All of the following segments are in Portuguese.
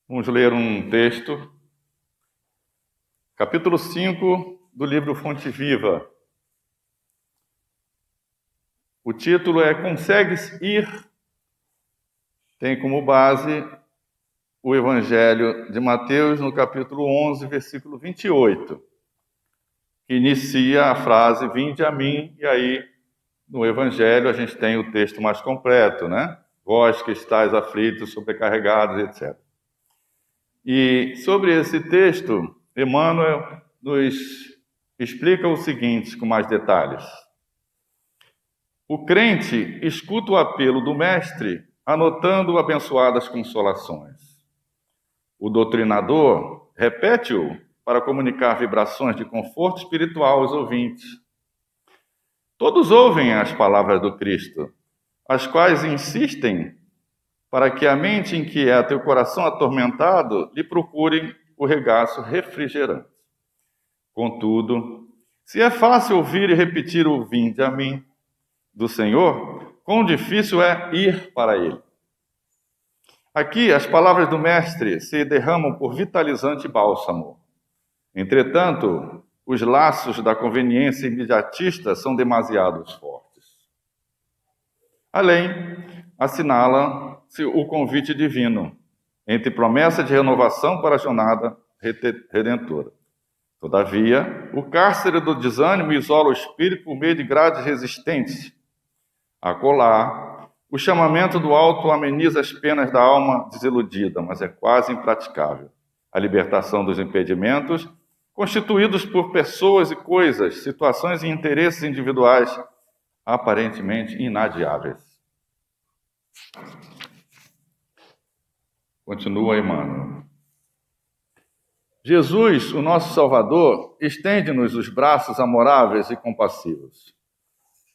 Vamos ler um texto, capítulo 5 do livro Fonte Viva. O título é Consegues Ir? Tem como base o Evangelho de Mateus, no capítulo 11, versículo 28, que inicia a frase, vinde a mim, e aí no Evangelho a gente tem o texto mais completo, né? Vós que estáis aflitos, sobrecarregados, etc. E sobre esse texto, Emmanuel nos explica o seguinte, com mais detalhes. O crente escuta o apelo do Mestre, anotando abençoadas consolações. O doutrinador repete-o para comunicar vibrações de conforto espiritual aos ouvintes. Todos ouvem as palavras do Cristo, as quais insistem para que a mente inquieta e o coração atormentado lhe procurem o regaço refrigerante. Contudo, se é fácil ouvir e repetir o vinde a mim do Senhor, quão difícil é ir para Ele. Aqui, as palavras do Mestre se derramam por vitalizante bálsamo. Entretanto, os laços da conveniência imediatista são demasiado fortes. Além, assinala-se o convite divino, entre promessa de renovação para a jornada redentora. Todavia, o cárcere do desânimo isola o espírito por meio de grades resistentes. Acolá, o chamamento do alto ameniza as penas da alma desiludida, mas é quase impraticável. A libertação dos impedimentos, constituídos por pessoas e coisas, situações e interesses individuais aparentemente inadiáveis. Continua Emmanuel. Jesus, o nosso Salvador, estende-nos os braços amoráveis e compassivos.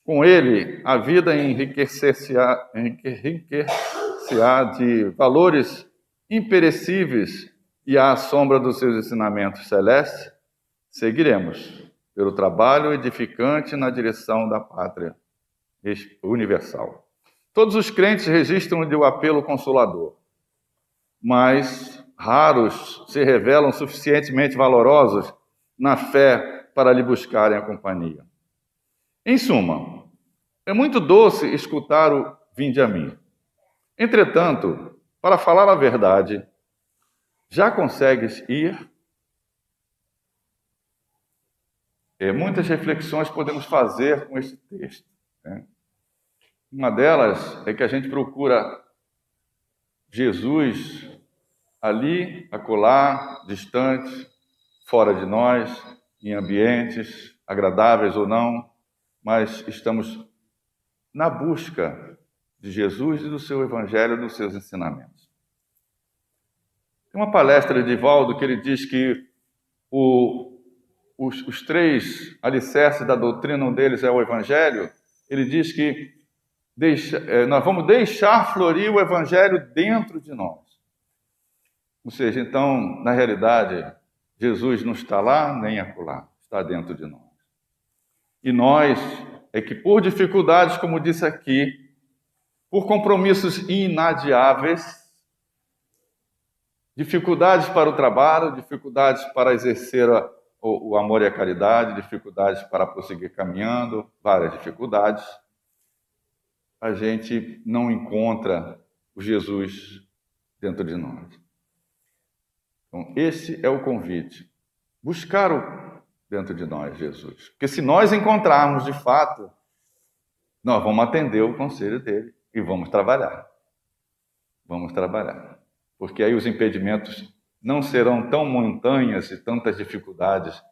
Com ele, a vida enriquecer-se-á de valores imperecíveis e à sombra dos seus ensinamentos celestes, seguiremos pelo trabalho edificante na direção da pátria universal. Todos os crentes registram-lhe o apelo consolador, mas raros se revelam suficientemente valorosos na fé para lhe buscarem a companhia. Em suma, é muito doce escutar o vinde a mim. Entretanto, para falar a verdade, já consegues ir? Muitas reflexões podemos fazer com este texto, né? Uma delas é que a gente procura Jesus ali, acolá, distante, fora de nós, em ambientes agradáveis ou não, mas estamos na busca de Jesus e do seu Evangelho, dos seus ensinamentos. Tem uma palestra de Divaldo que ele diz que os três alicerces da doutrina, um deles é o Evangelho. Ele diz que nós vamos deixar florir o Evangelho dentro de nós. Ou seja, então, na realidade, Jesus não está lá nem acolá, está dentro de nós. E nós é que por dificuldades, como disse aqui, por compromissos inadiáveis, dificuldades para o trabalho, dificuldades para exercer o amor e a caridade, dificuldades para prosseguir caminhando, várias dificuldades, a gente não encontra o Jesus dentro de nós. Então, esse é o convite. Buscar dentro de nós Jesus. Porque se nós encontrarmos de fato, nós vamos atender o conselho dele e vamos trabalhar. Vamos trabalhar. Porque aí os impedimentos não serão tão montanhas e tantas dificuldades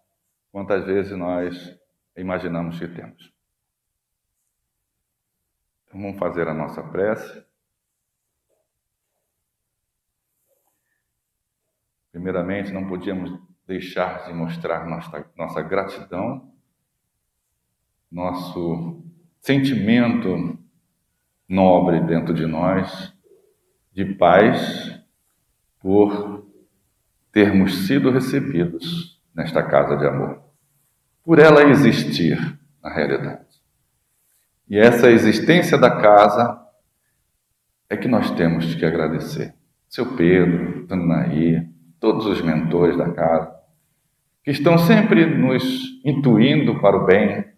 quantas vezes nós imaginamos que temos. Então vamos fazer a nossa prece. Primeiramente, não podíamos deixar de mostrar nossa gratidão, nosso sentimento nobre dentro de nós, de paz, por termos sido recebidos nesta casa de amor, por ela existir na realidade. E essa existência da casa é que nós temos que agradecer. seu Pedro, Dona Naí, todos os mentores da casa, que estão sempre nos intuindo para o bem,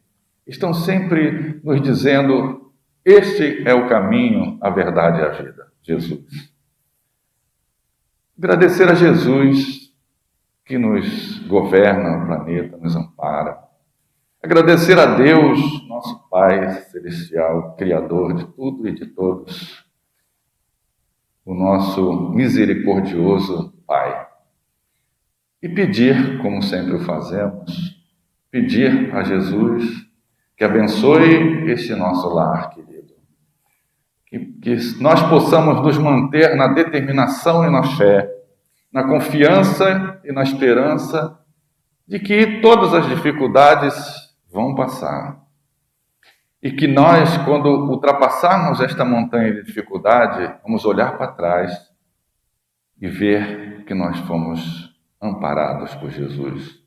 estão sempre nos dizendo: este é o caminho, a verdade e a vida, Jesus. Agradecer a Jesus que nos governa o planeta, nos ampara. Agradecer a Deus, nosso Pai Celestial, Criador de tudo e de todos, o nosso misericordioso Pai. E pedir, como sempre o fazemos, pedir a Jesus que abençoe este nosso lar, querido. Que nós possamos nos manter na determinação e na fé, na confiança e na esperança de que todas as dificuldades vão passar. E que nós, quando ultrapassarmos esta montanha de dificuldade, vamos olhar para trás e ver que nós fomos amparados por Jesus,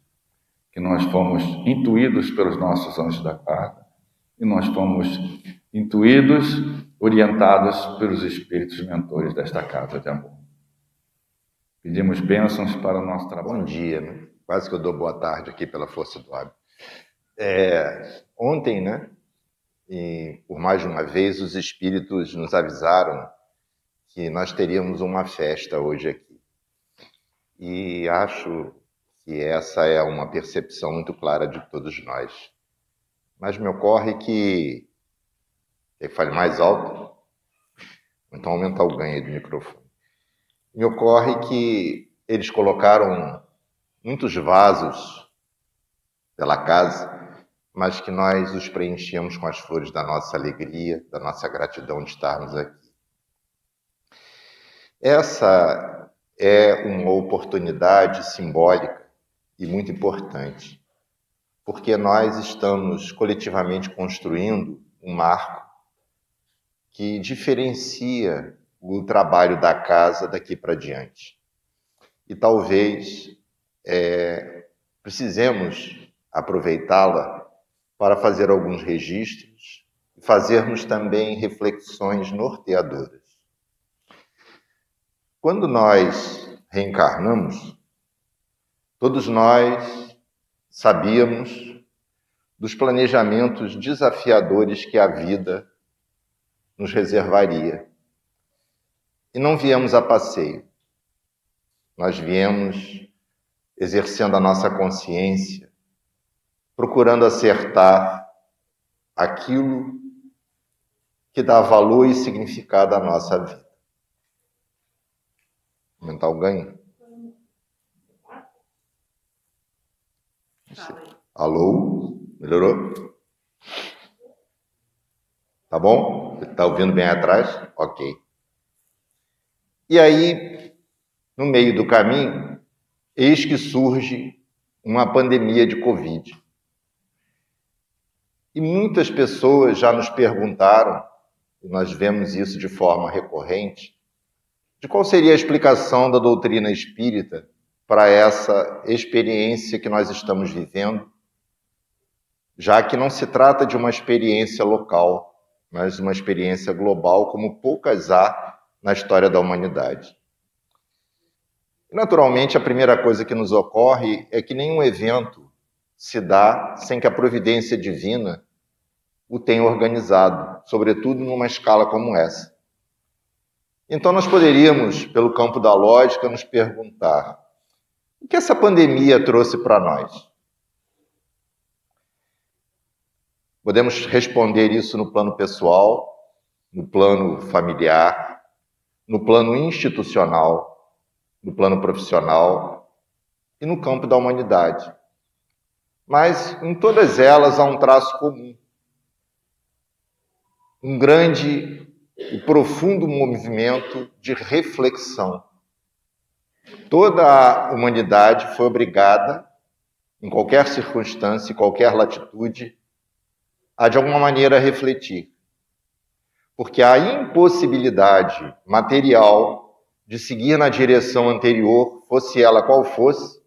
que nós fomos intuídos pelos nossos anjos da guarda, e nós fomos intuídos, orientados pelos espíritos mentores desta casa de amor. Pedimos bênçãos para o nosso trabalho. Bom dia, né? Quase que eu dou boa tarde aqui pela força do hábito. Ontem, né? E por mais de uma vez, os espíritos nos avisaram que nós teríamos uma festa hoje aqui. E acho que essa é uma percepção muito clara de todos nós. Mas me ocorre que... Quer que fale mais alto? Então aumentar o ganho aí do microfone. Me ocorre que eles colocaram muitos vasos pela casa, mas que nós os preenchemos com as flores da nossa alegria, da nossa gratidão de estarmos aqui. Essa é uma oportunidade simbólica e muito importante, porque nós estamos coletivamente construindo um marco que diferencia o trabalho da casa daqui para diante. E talvez precisemos aproveitá-la para fazer alguns registros e fazermos também reflexões norteadoras. Quando nós reencarnamos, todos nós sabíamos dos planejamentos desafiadores que a vida nos reservaria. E não viemos a passeio. Nós viemos exercendo a nossa consciência, procurando acertar aquilo que dá valor e significado à nossa vida. Aumentar o ganho? Alô? Melhorou? Tá bom? Tá ouvindo bem atrás? Ok. E aí, no meio do caminho, eis que surge uma pandemia de Covid. E muitas pessoas já nos perguntaram, e nós vemos isso de forma recorrente, de qual seria a explicação da doutrina espírita para essa experiência que nós estamos vivendo, já que não se trata de uma experiência local, mas uma experiência global, como poucas há na história da humanidade. Naturalmente, a primeira coisa que nos ocorre é que nenhum evento se dá sem que a providência divina o tenha organizado, sobretudo numa escala como essa. Então, nós poderíamos, pelo campo da lógica, nos perguntar: o que essa pandemia trouxe para nós? Podemos responder isso no plano pessoal, no plano familiar, no plano institucional, no plano profissional e no campo da humanidade. Mas em todas elas há um traço comum. Um grande e profundo movimento de reflexão. Toda a humanidade foi obrigada, em qualquer circunstância, em qualquer latitude, a de alguma maneira refletir. Porque a impossibilidade material de seguir na direção anterior, fosse ela qual fosse,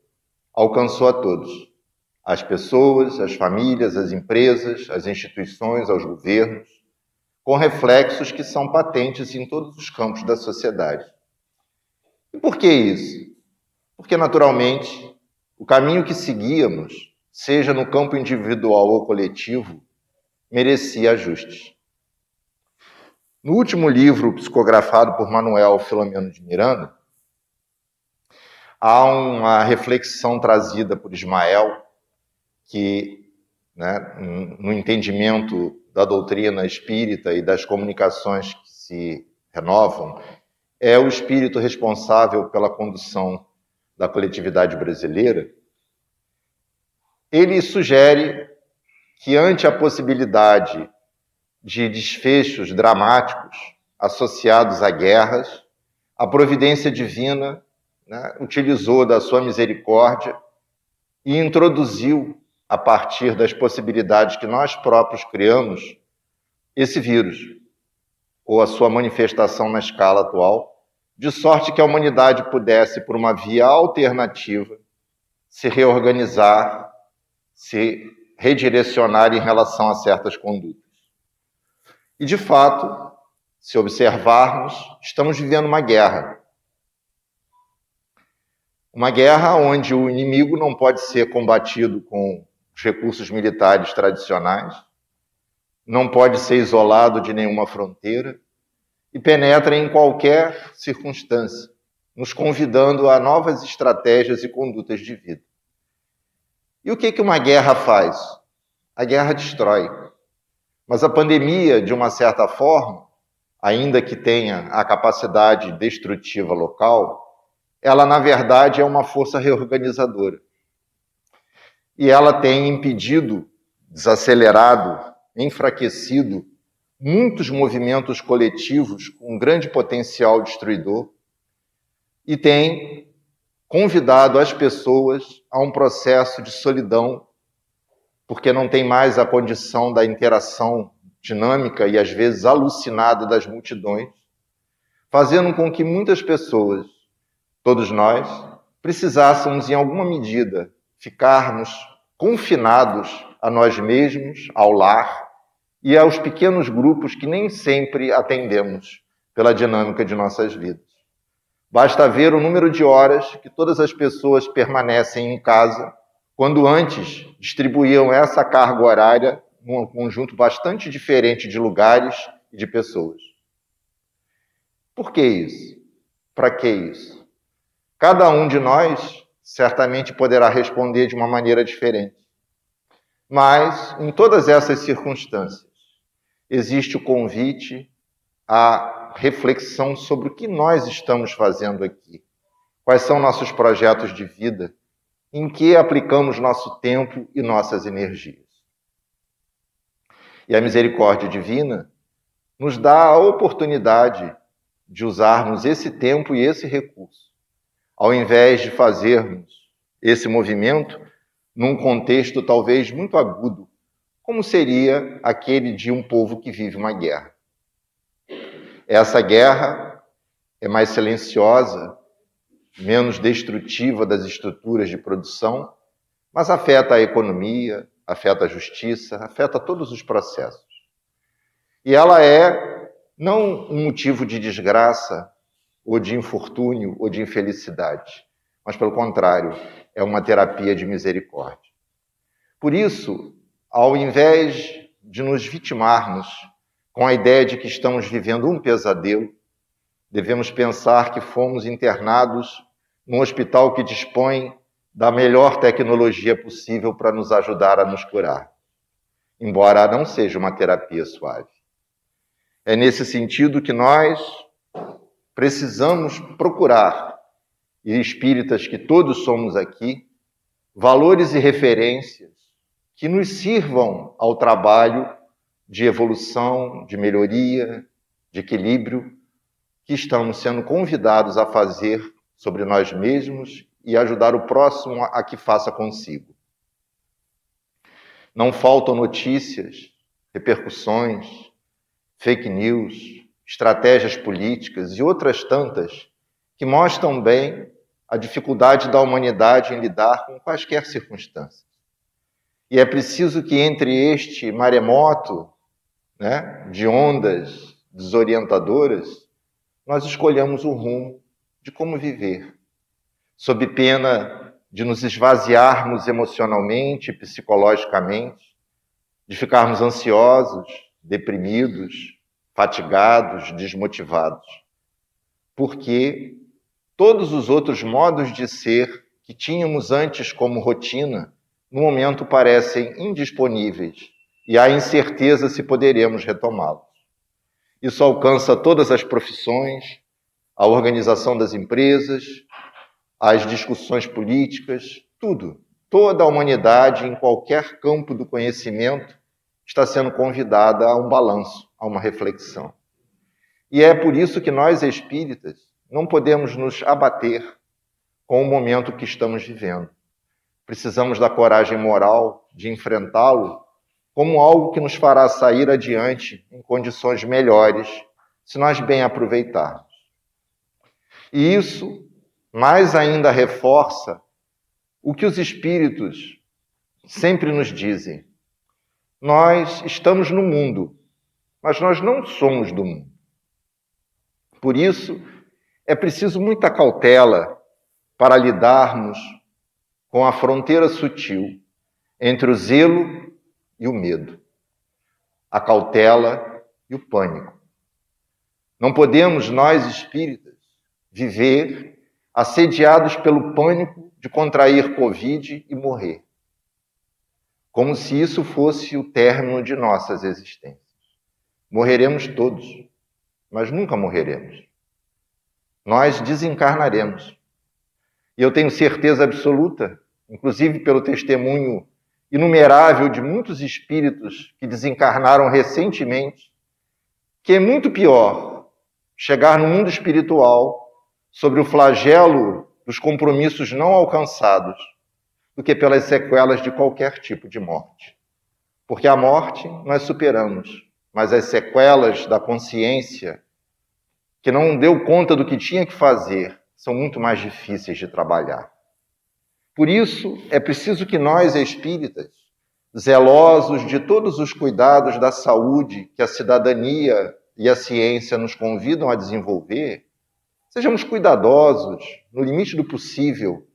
alcançou a todos. As pessoas, as famílias, as empresas, as instituições, aos governos, com reflexos que são patentes em todos os campos da sociedade. E por que isso? Porque, naturalmente, o caminho que seguíamos, seja no campo individual ou coletivo, merecia ajustes. No último livro psicografado por Manuel Filomeno de Miranda, há uma reflexão trazida por Ismael, que, no entendimento da doutrina espírita e das comunicações que se renovam, é o espírito responsável pela condução da coletividade brasileira. Ele sugere que, ante a possibilidade de desfechos dramáticos associados a guerras, a providência divina utilizou da sua misericórdia e introduziu, a partir das possibilidades que nós próprios criamos, esse vírus, ou a sua manifestação na escala atual, de sorte que a humanidade pudesse, por uma via alternativa, se reorganizar, se redirecionar em relação a certas condutas. E, de fato, se observarmos, estamos vivendo uma guerra. Uma guerra onde o inimigo não pode ser combatido com os recursos militares tradicionais, não pode ser isolado de nenhuma fronteira e penetra em qualquer circunstância, nos convidando a novas estratégias e condutas de vida. E o que uma guerra faz? A guerra destrói. Mas a pandemia, de uma certa forma, ainda que tenha a capacidade destrutiva local, ela, na verdade, é uma força reorganizadora. E ela tem impedido, desacelerado, enfraquecido muitos movimentos coletivos com grande potencial destruidor e tem convidado as pessoas a um processo de solidão, porque não tem mais a condição da interação dinâmica e, às vezes, alucinada das multidões, fazendo com que muitas pessoas, todos nós, precisássemos, em alguma medida, ficarmos confinados a nós mesmos, ao lar e aos pequenos grupos que nem sempre atendemos pela dinâmica de nossas vidas. Basta ver o número de horas que todas as pessoas permanecem em casa, quando antes distribuíam essa carga horária num conjunto bastante diferente de lugares e de pessoas. Por que isso? Para que isso? Cada um de nós certamente poderá responder de uma maneira diferente. Mas, em todas essas circunstâncias, existe o convite à reflexão sobre o que nós estamos fazendo aqui. Quais são nossos projetos de vida? Em que aplicamos nosso tempo e nossas energias? E a misericórdia divina nos dá a oportunidade de usarmos esse tempo e esse recurso, ao invés de fazermos esse movimento num contexto talvez muito agudo, como seria aquele de um povo que vive uma guerra. Essa guerra é mais silenciosa, menos destrutiva das estruturas de produção, mas afeta a economia, afeta a justiça, afeta todos os processos. E ela é não um motivo de desgraça, ou de infortúnio, ou de infelicidade, mas, pelo contrário, é uma terapia de misericórdia. Por isso, ao invés de nos vitimarmos com a ideia de que estamos vivendo um pesadelo, devemos pensar que fomos internados num hospital que dispõe da melhor tecnologia possível para nos ajudar a nos curar, embora não seja uma terapia suave. É nesse sentido que nós precisamos procurar, e espíritas que todos somos aqui, valores e referências que nos sirvam ao trabalho de evolução, de melhoria, de equilíbrio, que estamos sendo convidados a fazer sobre nós mesmos e ajudar o próximo a que faça consigo. Não faltam notícias, repercussões, fake news, estratégias políticas e outras tantas que mostram bem a dificuldade da humanidade em lidar com quaisquer circunstâncias. E é preciso que entre este maremoto, de ondas desorientadoras, nós escolhamos o rumo de como viver, sob pena de nos esvaziarmos emocionalmente, psicologicamente, de ficarmos ansiosos, deprimidos, fatigados, desmotivados. Porque todos os outros modos de ser que tínhamos antes como rotina, no momento parecem indisponíveis e há incerteza se poderemos retomá-los. Isso alcança todas as profissões, a organização das empresas, as discussões políticas, tudo. Toda a humanidade, em qualquer campo do conhecimento, está sendo convidada a um balanço, a uma reflexão. E é por isso que nós, espíritas, não podemos nos abater com o momento que estamos vivendo. Precisamos da coragem moral de enfrentá-lo como algo que nos fará sair adiante em condições melhores, se nós bem aproveitarmos. E isso mais ainda reforça o que os espíritos sempre nos dizem. Nós estamos no mundo, mas nós não somos do mundo. Por isso, é preciso muita cautela para lidarmos com a fronteira sutil entre o zelo e o medo, a cautela e o pânico. Não podemos, nós espíritas, viver assediados pelo pânico de contrair Covid e morrer, como se isso fosse o término de nossas existências. Morreremos todos, mas nunca morreremos. Nós desencarnaremos. E eu tenho certeza absoluta, inclusive pelo testemunho inumerável de muitos espíritos que desencarnaram recentemente, que é muito pior chegar no mundo espiritual sobre o flagelo dos compromissos não alcançados do que pelas sequelas de qualquer tipo de morte. Porque a morte nós superamos, mas as sequelas da consciência, que não deu conta do que tinha que fazer, são muito mais difíceis de trabalhar. Por isso, é preciso que nós, espíritas, zelosos de todos os cuidados da saúde que a cidadania e a ciência nos convidam a desenvolver, sejamos cuidadosos, no limite do possível,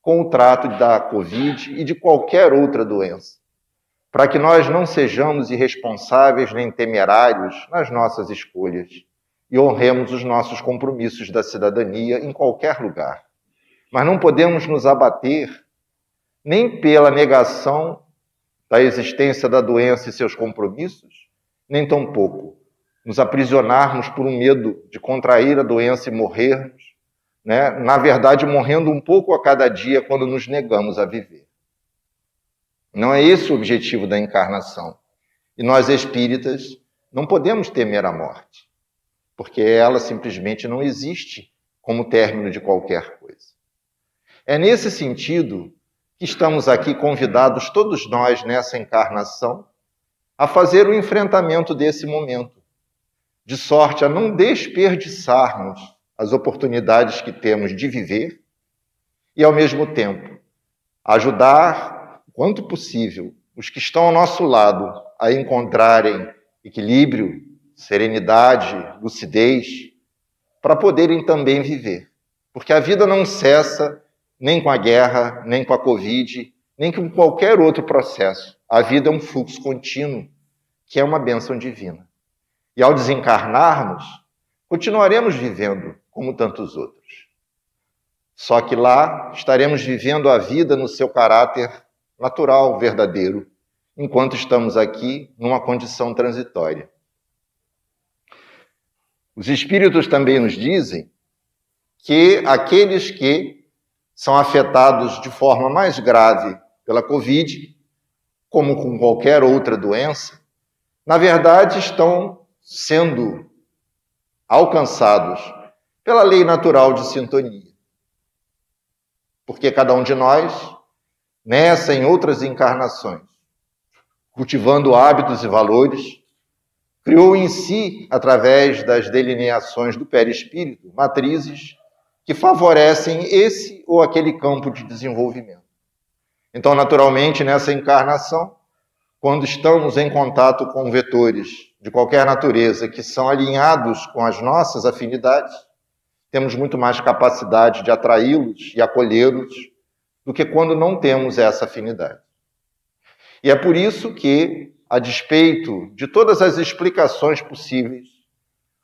com o trato da Covid e de qualquer outra doença, para que nós não sejamos irresponsáveis nem temerários nas nossas escolhas e honremos os nossos compromissos da cidadania em qualquer lugar. Mas não podemos nos abater nem pela negação da existência da doença e seus compromissos, nem tampouco nos aprisionarmos por um medo de contrair a doença e morrermos, né? Na verdade, morrendo um pouco a cada dia quando nos negamos a viver. Não é esse o objetivo da encarnação. E nós, espíritas, não podemos temer a morte, porque ela simplesmente não existe como término de qualquer coisa. É nesse sentido que estamos aqui convidados, todos nós, nessa encarnação, a fazer o enfrentamento desse momento, de sorte a não desperdiçarmos as oportunidades que temos de viver e, ao mesmo tempo, ajudar, quanto possível, os que estão ao nosso lado a encontrarem equilíbrio, serenidade, lucidez, para poderem também viver. Porque a vida não cessa nem com a guerra, nem com a Covid, nem com qualquer outro processo. A vida é um fluxo contínuo, que é uma bênção divina. E ao desencarnarmos, continuaremos vivendo como tantos outros. Só que lá estaremos vivendo a vida no seu caráter natural, verdadeiro, enquanto estamos aqui numa condição transitória. Os espíritos também nos dizem que aqueles que são afetados de forma mais grave pela Covid, como com qualquer outra doença, na verdade estão sendo alcançados pela lei natural de sintonia. Porque cada um de nós, nessa e em outras encarnações, cultivando hábitos e valores, criou em si, através das delineações do perispírito, matrizes que favorecem esse ou aquele campo de desenvolvimento. Então, naturalmente, nessa encarnação, quando estamos em contato com vetores de qualquer natureza que são alinhados com as nossas afinidades, temos muito mais capacidade de atraí-los e acolhê-los do que quando não temos essa afinidade. E é por isso que, a despeito de todas as explicações possíveis,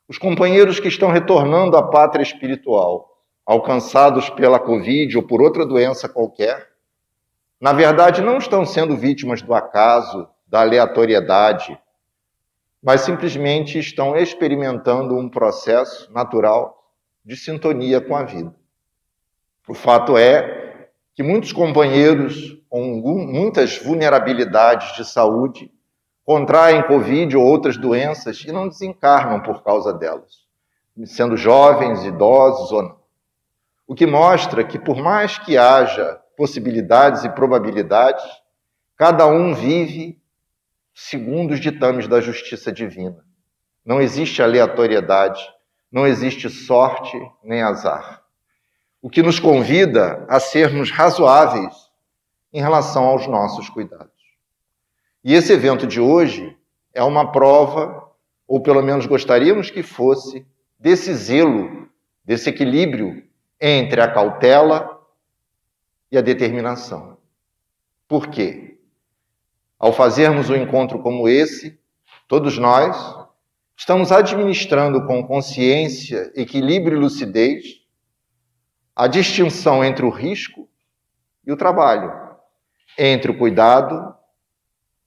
os companheiros que estão retornando à pátria espiritual, alcançados pela Covid ou por outra doença qualquer, na verdade não estão sendo vítimas do acaso, da aleatoriedade, mas simplesmente estão experimentando um processo natural de sintonia com a vida. O fato é que muitos companheiros com muitas vulnerabilidades de saúde contraem Covid ou outras doenças e não desencarnam por causa delas, sendo jovens, idosos ou não. O que mostra que, por mais que haja possibilidades e probabilidades, cada um vive segundo os ditames da justiça divina. Não existe aleatoriedade, não existe sorte nem azar. O que nos convida a sermos razoáveis em relação aos nossos cuidados. E esse evento de hoje é uma prova, ou pelo menos gostaríamos que fosse, desse zelo, desse equilíbrio entre a cautela e a determinação. Por quê? Ao fazermos um encontro como esse, todos nós estamos administrando com consciência, equilíbrio e lucidez a distinção entre o risco e o trabalho, entre o cuidado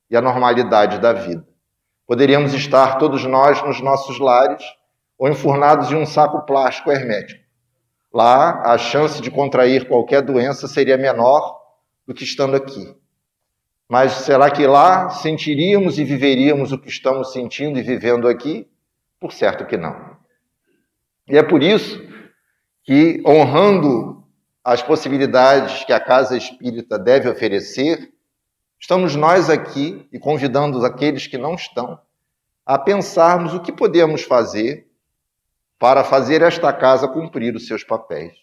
e a normalidade da vida. Poderíamos estar todos nós nos nossos lares ou enfurnados em um saco plástico hermético. Lá, a chance de contrair qualquer doença seria menor do que estando aqui. Mas será que lá sentiríamos e viveríamos o que estamos sentindo e vivendo aqui? Por certo que não. E é por isso que, honrando as possibilidades que a Casa Espírita deve oferecer, estamos nós aqui e convidando aqueles que não estão a pensarmos o que podemos fazer para fazer esta casa cumprir os seus papéis.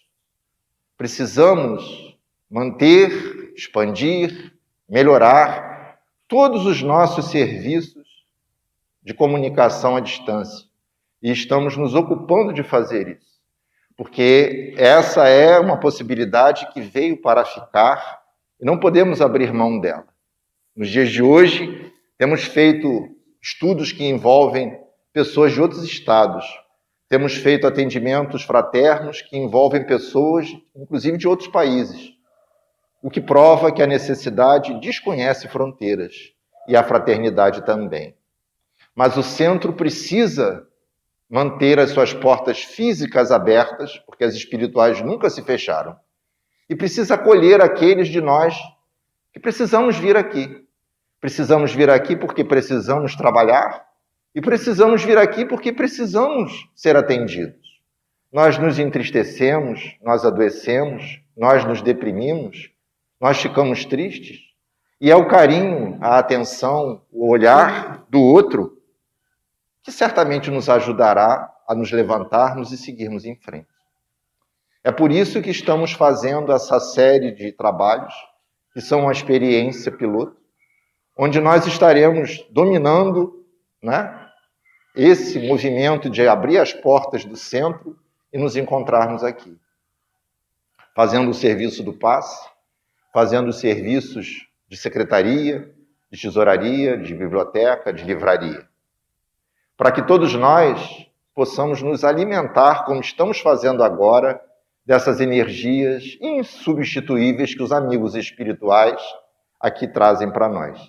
Precisamos manter, expandir, melhorar todos os nossos serviços de comunicação à distância. E estamos nos ocupando de fazer isso, porque essa é uma possibilidade que veio para ficar e não podemos abrir mão dela. Nos dias de hoje, temos feito estudos que envolvem pessoas de outros estados. Temos feito atendimentos fraternos que envolvem pessoas, inclusive de outros países, o que prova que a necessidade desconhece fronteiras e a fraternidade também. Mas o centro precisa manter as suas portas físicas abertas, porque as espirituais nunca se fecharam, e precisa acolher aqueles de nós que precisamos vir aqui. Precisamos vir aqui porque precisamos trabalhar, e precisamos vir aqui porque precisamos ser atendidos. Nós nos entristecemos, nós adoecemos, nós nos deprimimos, nós ficamos tristes. E é o carinho, a atenção, o olhar do outro que certamente nos ajudará a nos levantarmos e seguirmos em frente. É por isso que estamos fazendo essa série de trabalhos, que são uma experiência piloto, onde nós estaremos dominando, esse movimento de abrir as portas do centro e nos encontrarmos aqui, fazendo o serviço do passe, fazendo os serviços de secretaria, de tesouraria, de biblioteca, de livraria, para que todos nós possamos nos alimentar, como estamos fazendo agora, dessas energias insubstituíveis que os amigos espirituais aqui trazem para nós.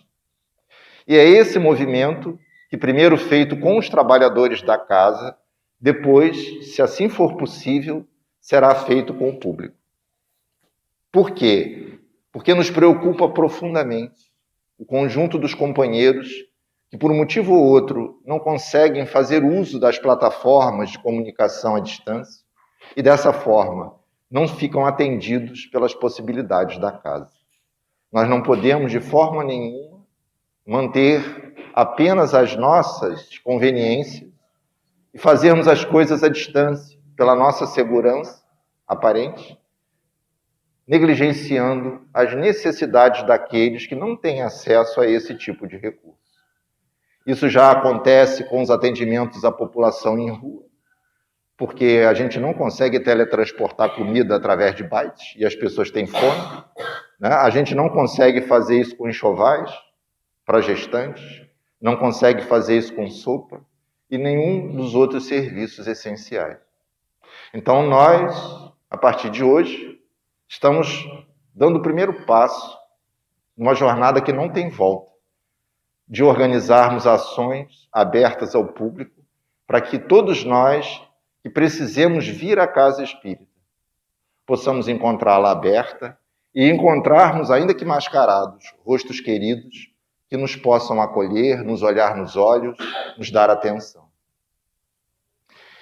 E é esse movimento que, primeiro feito com os trabalhadores da casa, depois, se assim for possível, será feito com o público. Por quê? Porque nos preocupa profundamente o conjunto dos companheiros que, por um motivo ou outro, não conseguem fazer uso das plataformas de comunicação à distância e, dessa forma, não ficam atendidos pelas possibilidades da casa. Nós não podemos, de forma nenhuma, manter apenas as nossas conveniências e fazermos as coisas à distância, pela nossa segurança aparente, negligenciando as necessidades daqueles que não têm acesso a esse tipo de recurso. Isso já acontece com os atendimentos à população em rua. porque a gente não consegue teletransportar comida através de bytes e as pessoas têm fome, né? A gente não consegue fazer isso com enxovais para gestantes, não consegue fazer isso com sopa e nenhum dos outros serviços essenciais. Então nós, a partir de hoje, estamos dando o primeiro passo numa jornada que não tem volta, de organizarmos ações abertas ao público para que todos nós que precisemos vir à casa espírita possamos encontrá-la aberta e encontrarmos, ainda que mascarados, rostos queridos que nos possam acolher, nos olhar nos olhos, nos dar atenção.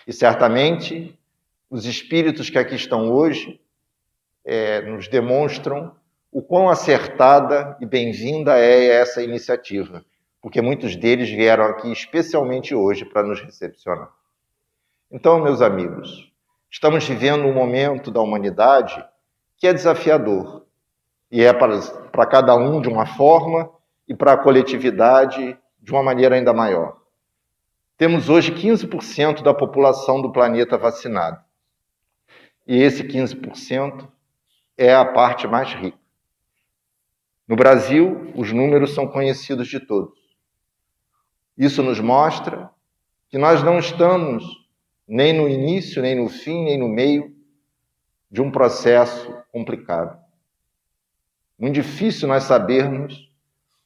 E certamente os espíritos que aqui estão hoje nos demonstram o quão acertada e bem-vinda é essa iniciativa, porque muitos deles vieram aqui especialmente hoje para nos recepcionar. Então, meus amigos, estamos vivendo um momento da humanidade que é desafiador, e é para cada um de uma forma e para a coletividade de uma maneira ainda maior. Temos hoje 15% da população do planeta vacinada, e esse 15% é a parte mais rica. No Brasil, os números são conhecidos de todos. Isso nos mostra que nós não estamos nem no início, nem no fim, nem no meio de um processo complicado. Muito difícil nós sabermos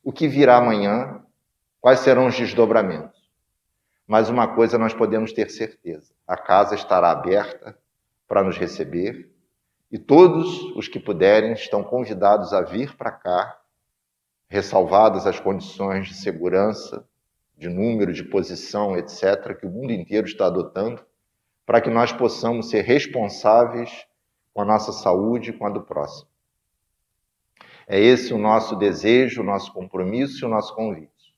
o que virá amanhã, quais serão os desdobramentos. Mas uma coisa nós podemos ter certeza: a casa estará aberta para nos receber e todos os que puderem estão convidados a vir para cá, ressalvadas as condições de segurança, de número, de posição, etc., que o mundo inteiro está adotando, para que nós possamos ser responsáveis com a nossa saúde e com a do próximo. É esse o nosso desejo, o nosso compromisso e o nosso convite.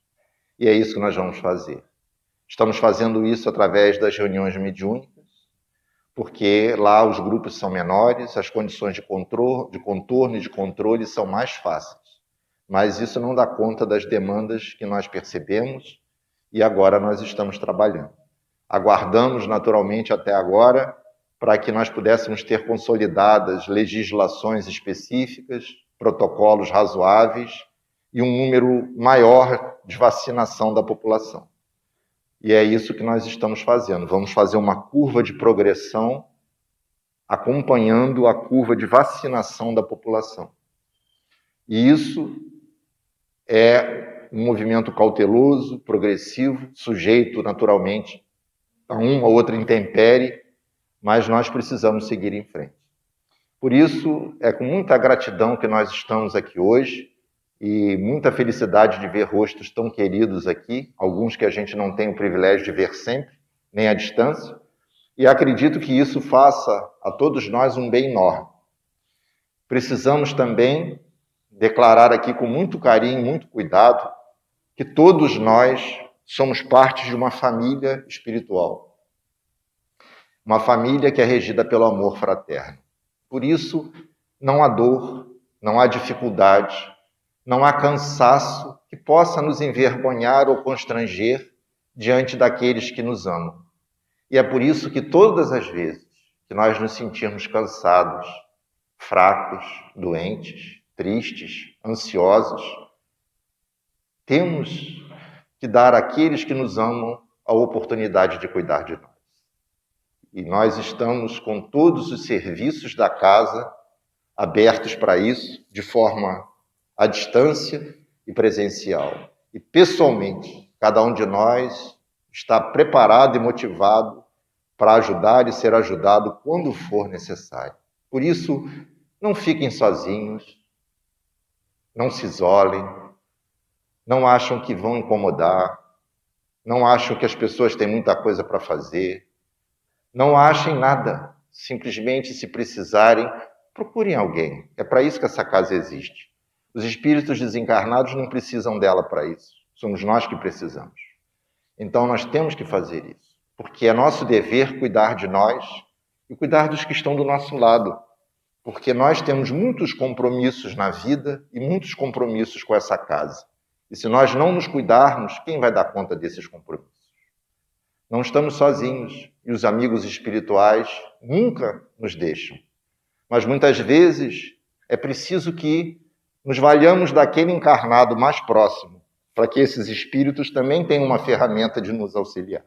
E é isso que nós vamos fazer. Estamos fazendo isso através das reuniões mediúnicas, porque lá os grupos são menores, as condições de contorno e de controle são mais fáceis. Mas isso não dá conta das demandas que nós percebemos e agora nós estamos trabalhando. Aguardamos naturalmente até agora para que nós pudéssemos ter consolidadas legislações específicas, protocolos razoáveis e um número maior de vacinação da população. E é isso que nós estamos fazendo. Vamos fazer uma curva de progressão acompanhando a curva de vacinação da população. E isso é um movimento cauteloso, progressivo, sujeito naturalmente a uma ou outra intempérie, mas nós precisamos seguir em frente. Por isso, é com muita gratidão que nós estamos aqui hoje e muita felicidade de ver rostos tão queridos aqui, alguns que a gente não tem o privilégio de ver sempre, nem à distância, e acredito que isso faça a todos nós um bem enorme. Precisamos também declarar aqui com muito carinho, muito cuidado, que todos nós somos parte de uma família espiritual. Uma família que é regida pelo amor fraterno. Por isso, não há dor, não há dificuldade, não há cansaço que possa nos envergonhar ou constranger diante daqueles que nos amam. E é por isso que todas as vezes que nós nos sentirmos cansados, fracos, doentes, tristes, ansiosos, temos que dar àqueles que nos amam a oportunidade de cuidar de nós. E nós estamos com todos os serviços da casa abertos para isso, de forma à distância e presencial. E pessoalmente, cada um de nós está preparado e motivado para ajudar e ser ajudado quando for necessário. Por isso, não fiquem sozinhos, não se isolem, não acham que vão incomodar, não acham que as pessoas têm muita coisa para fazer, não achem nada, simplesmente se precisarem, procurem alguém. É para isso que essa casa existe. Os espíritos desencarnados não precisam dela para isso, somos nós que precisamos. Então nós temos que fazer isso, porque é nosso dever cuidar de nós e cuidar dos que estão do nosso lado, porque nós temos muitos compromissos na vida e muitos compromissos com essa casa. E se nós não nos cuidarmos, quem vai dar conta desses compromissos? Não estamos sozinhos e os amigos espirituais nunca nos deixam. Mas muitas vezes é preciso que nos valhamos daquele encarnado mais próximo, para que esses espíritos também tenham uma ferramenta de nos auxiliar.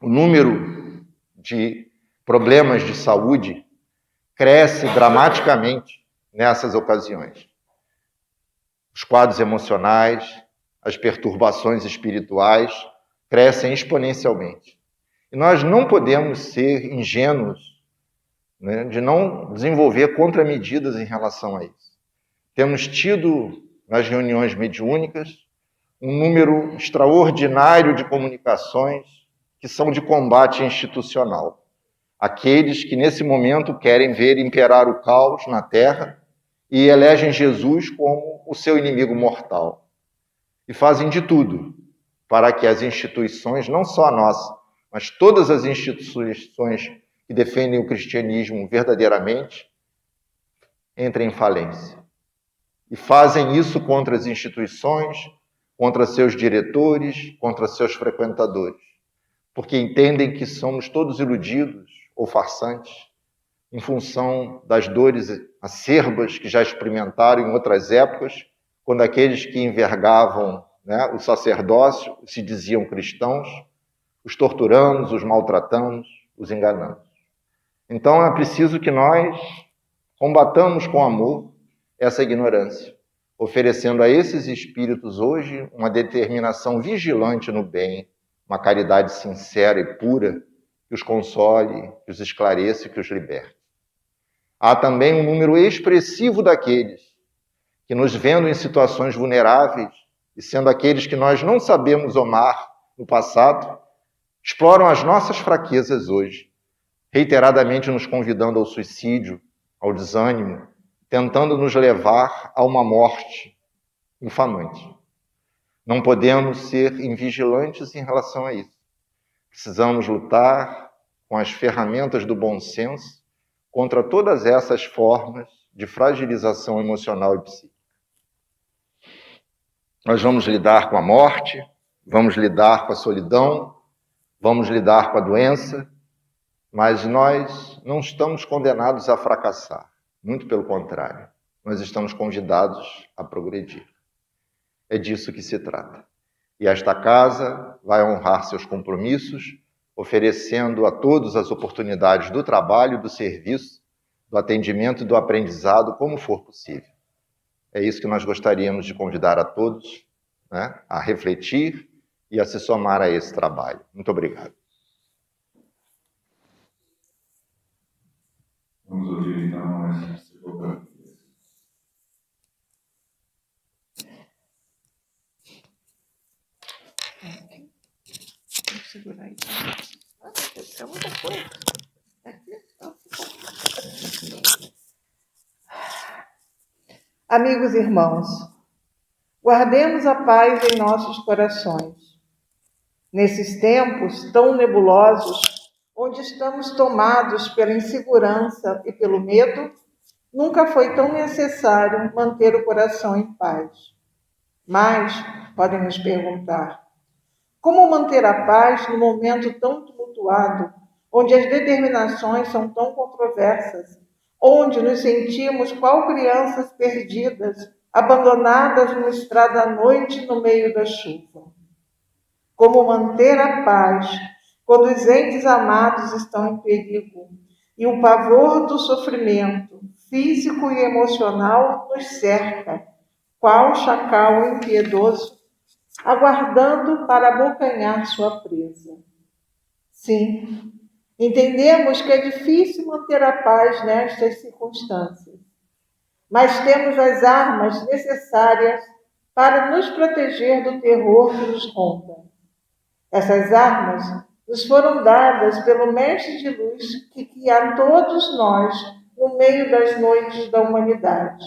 O número de problemas de saúde cresce dramaticamente nessas ocasiões. Os quadros emocionais, as perturbações espirituais crescem exponencialmente. E nós não podemos ser ingênuos, né, de não desenvolver contramedidas em relação a isso. Temos tido, nas reuniões mediúnicas, um número extraordinário de comunicações que são de combate institucional. Aqueles que, nesse momento, querem ver imperar o caos na Terra e elegem Jesus como o seu inimigo mortal. E fazem de tudo para que as instituições, não só a nossa, mas todas as instituições que defendem o cristianismo verdadeiramente, entrem em falência. E fazem isso contra as instituições, contra seus diretores, contra seus frequentadores, porque entendem que somos todos iludidos ou farsantes em função das dores acerbas que já experimentaram em outras épocas, quando aqueles que envergavam, né, o sacerdócio se diziam cristãos, os torturamos, os maltratamos, os enganamos. Então é preciso que nós combatamos com amor essa ignorância, oferecendo a esses espíritos hoje uma determinação vigilante no bem, uma caridade sincera e pura que os console, que os esclareça e que os liberte. Há também um número expressivo daqueles que, nos vendo em situações vulneráveis e sendo aqueles que nós não sabemos amar no passado, exploram as nossas fraquezas hoje, reiteradamente nos convidando ao suicídio, ao desânimo, tentando nos levar a uma morte infamante. Não podemos ser invigilantes em relação a isso. Precisamos lutar com as ferramentas do bom senso contra todas essas formas de fragilização emocional e psíquica. Nós vamos lidar com a morte, vamos lidar com a solidão, vamos lidar com a doença, mas nós não estamos condenados a fracassar. Muito pelo contrário, nós estamos convidados a progredir. É disso que se trata. E esta casa vai honrar seus compromissos, oferecendo a todos as oportunidades do trabalho, do serviço, do atendimento e do aprendizado, como for possível. É isso que nós gostaríamos de convidar a todos, né, a refletir e a se somar a esse trabalho. Muito obrigado. Vamos ouvir então essa segunda. Vou segurar aí. Isso é muita coisa. Amigos e irmãos, guardemos a paz em nossos corações. Nesses tempos tão nebulosos, onde estamos tomados pela insegurança e pelo medo, nunca foi tão necessário manter o coração em paz. Mas, podem nos perguntar, como manter a paz no momento tão tumultuado, onde as determinações são tão controversas, onde nos sentimos qual crianças perdidas, abandonadas numa estrada à noite no meio da chuva? Como manter a paz quando os entes amados estão em perigo e o pavor do sofrimento físico e emocional nos cerca, qual chacal impiedoso, aguardando para abocanhar sua presa? Sim, entendemos que é difícil manter a paz nestas circunstâncias, mas temos as armas necessárias para nos proteger do terror que nos ronda. Essas armas nos foram dadas pelo Mestre de Luz que guia todos nós no meio das noites da humanidade.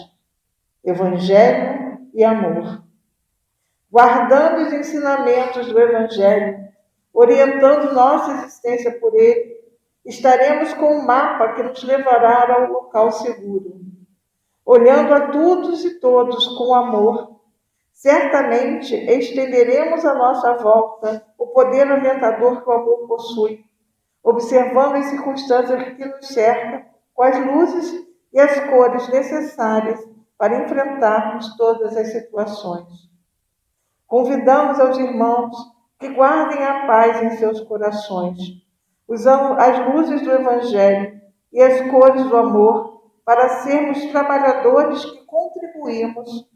Evangelho e amor. Guardando os ensinamentos do Evangelho, orientando nossa existência por ele, estaremos com um mapa que nos levará ao local seguro. Olhando a todos e todos com amor, certamente estenderemos à nossa volta o poder orientador que o amor possui, observando as circunstâncias que nos cercam com as luzes e as cores necessárias para enfrentarmos todas as situações. Convidamos aos irmãos que guardem a paz em seus corações, usando as luzes do Evangelho e as cores do amor para sermos trabalhadores que contribuímos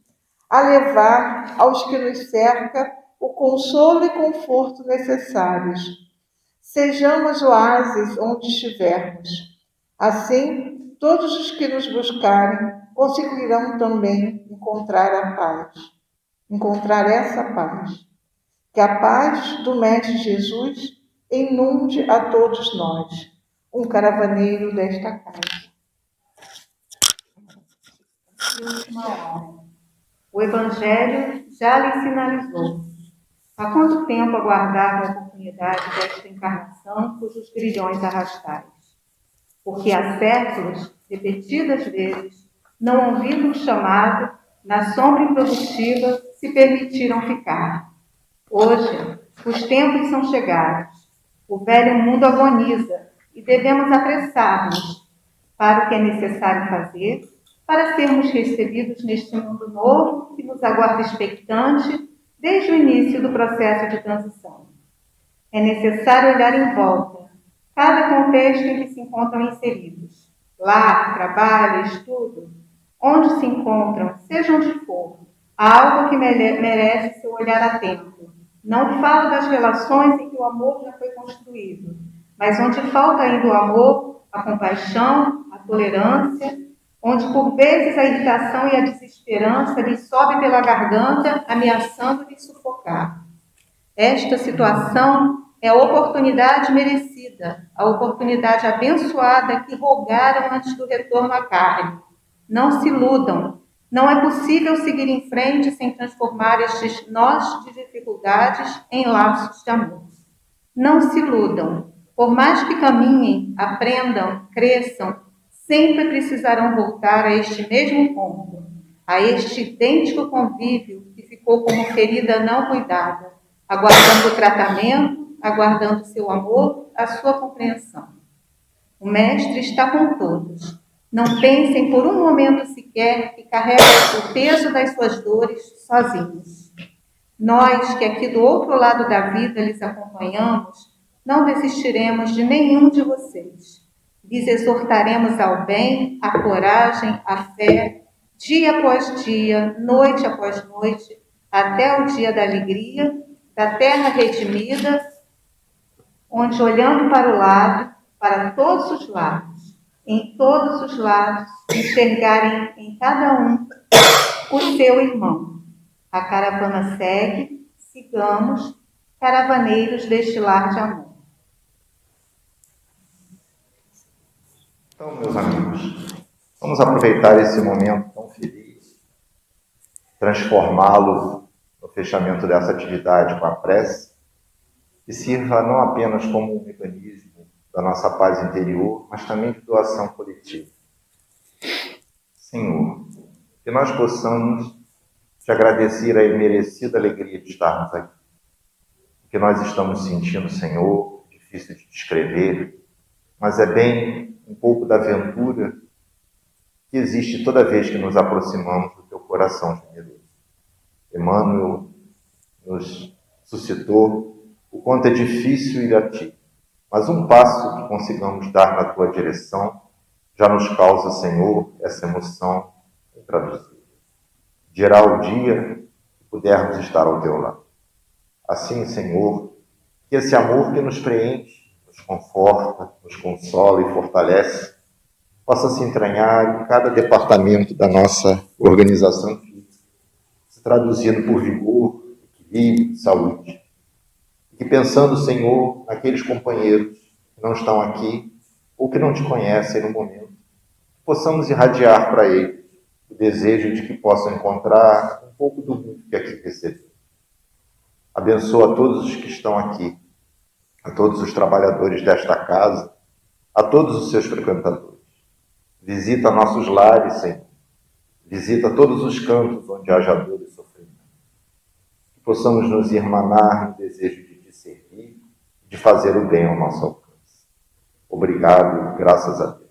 a levar aos que nos cercam o consolo e conforto necessários. Sejamos oásis onde estivermos. Assim, todos os que nos buscarem conseguirão também encontrar a paz. Encontrar essa paz. Que a paz do Mestre Jesus inunde a todos nós, um caravaneiro desta casa. E última hora. O Evangelho já lhe sinalizou. Há quanto tempo aguardava a oportunidade desta encarnação cujos grilhões arrastais? Porque há séculos, repetidas vezes, não ouvindo o chamado, na sombra improdutiva, se permitiram ficar. Hoje, os tempos são chegados. O velho mundo agoniza e devemos apressar-nos para o que é necessário fazer para sermos recebidos neste mundo novo que nos aguarda expectante desde o início do processo de transição. É necessário olhar em volta, cada contexto em que se encontram inseridos. Lar, trabalho, estudo, onde se encontram, seja onde for, há algo que merece seu olhar atento. Não falo das relações em que o amor já foi construído, mas onde falta ainda o amor, a compaixão, a tolerância, onde por vezes a irritação e a desesperança lhe sobe pela garganta, ameaçando lhe sufocar. Esta situação é a oportunidade merecida, a oportunidade abençoada que rogaram antes do retorno à carne. Não se iludam. Não é possível seguir em frente sem transformar estes nós de dificuldades em laços de amor. Não se iludam. Por mais que caminhem, aprendam, cresçam, sempre precisarão voltar a este mesmo ponto, a este idêntico convívio que ficou como ferida não cuidada, aguardando o tratamento, aguardando seu amor, a sua compreensão. O Mestre está com todos. Não pensem por um momento sequer que carregam o peso das suas dores sozinhos. Nós, que aqui do outro lado da vida lhes acompanhamos, não desistiremos de nenhum de vocês. Lhes exortaremos ao bem, à coragem, à fé, dia após dia, noite após noite, até o dia da alegria, da terra redimida, onde, olhando para o lado, para todos os lados, em todos os lados, enxergarem em cada um o seu irmão. A caravana segue, sigamos, caravaneiros deste lar de amor. Então, meus amigos, vamos aproveitar esse momento tão feliz, transformá-lo no fechamento dessa atividade com a prece, que sirva não apenas como um mecanismo da nossa paz interior, mas também de doação coletiva. Senhor, que nós possamos te agradecer a merecida alegria de estarmos aqui. O que nós estamos sentindo, Senhor, difícil de descrever, mas é bem um pouco da aventura que existe toda vez que nos aproximamos do teu coração generoso. Emmanuel nos suscitou o quanto é difícil ir a ti, mas um passo que consigamos dar na tua direção já nos causa, Senhor, essa emoção intraduzível. Dirá o dia que pudermos estar ao teu lado. Assim, Senhor, que esse amor que nos preenche, nos conforta, nos consola e fortalece, possa se entranhar em cada departamento da nossa organização física, se traduzindo por vigor, equilíbrio, saúde. E que pensando, Senhor, naqueles companheiros que não estão aqui ou que não te conhecem no momento, possamos irradiar para eles o desejo de que possam encontrar um pouco do mundo que aqui recebeu. Abençoa a todos os que estão aqui, a todos os trabalhadores desta casa, a todos os seus frequentadores. Visita nossos lares, Senhor. Visita todos os cantos onde haja dor e sofrimento. Que possamos nos irmanar no desejo de te servir, de fazer o bem ao nosso alcance. Obrigado, graças a Deus.